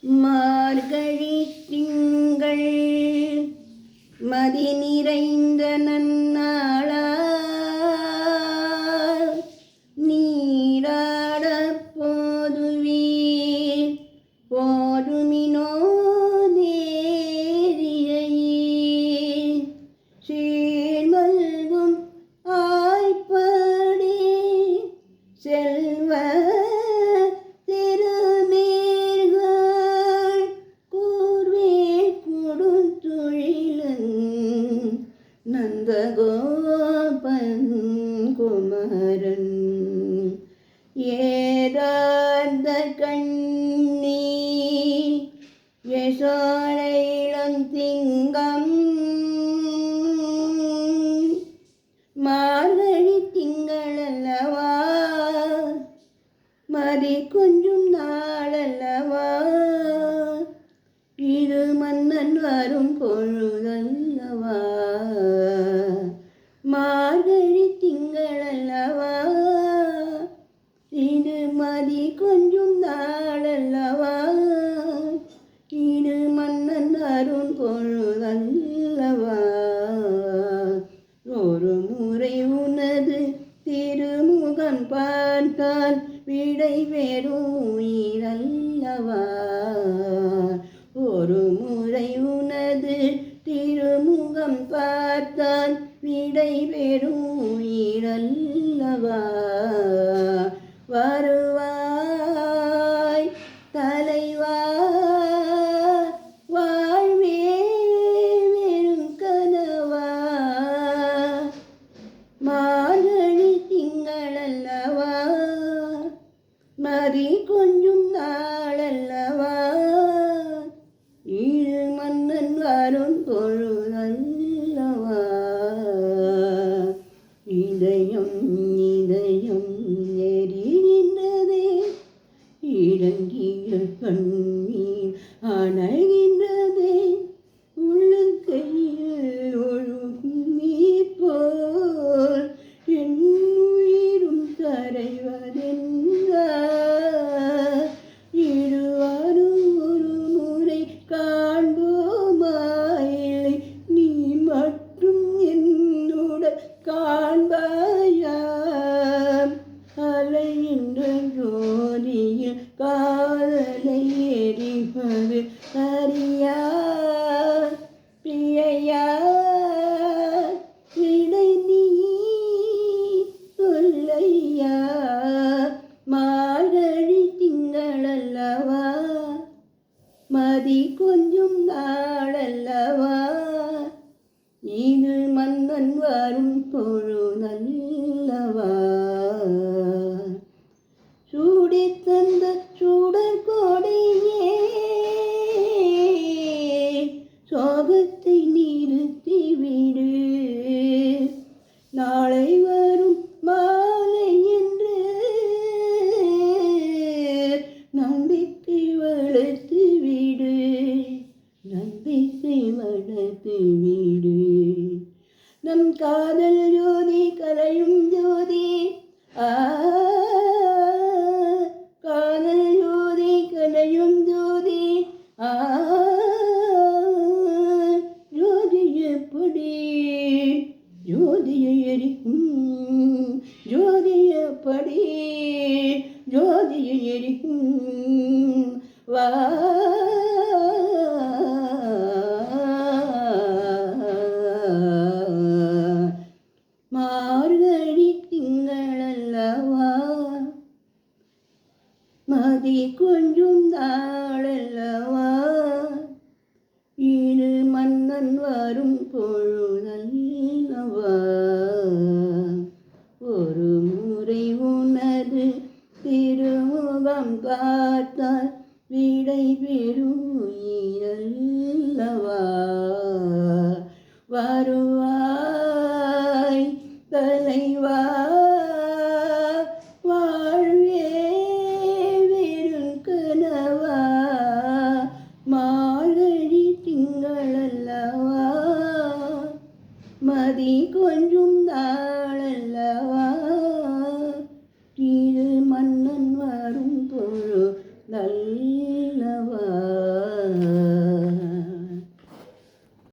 மார்கழி திங்கள் மதி நிறைந்த நன்னாளால் நீராடப் போதுவீர் போதுமினோ நேரிழையே சீர்மல்கும் ஆய்ப்படி செல்வ நந்தகோபன் குமரன் ஏதார்ந்த கண்ணி யசோழைளம் திங்கம் மார்கழி திங்களல்லவா மதி கொஞ்சும் நாளல்லவா இது மன்னன் வரும் பொழுதல்லவா மார்கழி திங்களல்லவா இது மதி கொஞ்சும் நாளல்லவா இது மன்னன் வரும் பொழுதல்லவா ஒரு முறை உனது திருமுகம் பார்த்தால் விடை பெறும் உயிரல்லவா ஒரு முறை உனது திருமுகம் பார்த்தால் விடை பெறும் உயிரல்லவா வருவாய் தலைவா வாழ்வே வெறும் கனவா மார்கழி திங்களல்லவா மதி கொஞ்சும் நாளல்லவா இது மன்னன் வரும் பொழுதல்லவா இதயம் இதயம் எரிகின்றதே இடங்கிய கண்ணீர் அணைகின்றதே உள்ளங்கையில் ஒழுகும் நீர் போல் என் உயிரும் கரைவதென்ன இருவரும் ஒரு முறை காண்போமாயில்லை நீ மட்டும் என்னுடன் காண்பாயா அலைகின்ற ஜோதியில் காதலை எரிப்பது அறியா பிழையா விடை நீ சொல்லையா மார்கழி திங்களல்லவா மதி கொஞ்சும் நாளல்லவா இது மன்னன் வரும் பொழுதல்லவா சூடி தந்த சூடர் கோடையே சோகத்தை நிறுத்திவிடு நாளை வரும் மாலை என்று நம்பிக்கை வளர்த்து விடு நம்பிக்கை வளர்த்து விடு நம் காதல் ஜோதி கலையும் ஜோதி காதல் ஜோதி கலையும் ஜோதி ஜோதி எப்படி ஜோதியை எரிக்கும் ஜோதி எப்படி ஜோதியை எரிக்கும் வா மார்கழி திங்களல்லவா மதி கொஞ்சும் நாளல்லவா இது மன்னன் வரும் பொழுதல்லவா ஒரு முறை உனது திருமுகம் பார்த்தால் விடை பெறும் உயிரல்லவா வருவா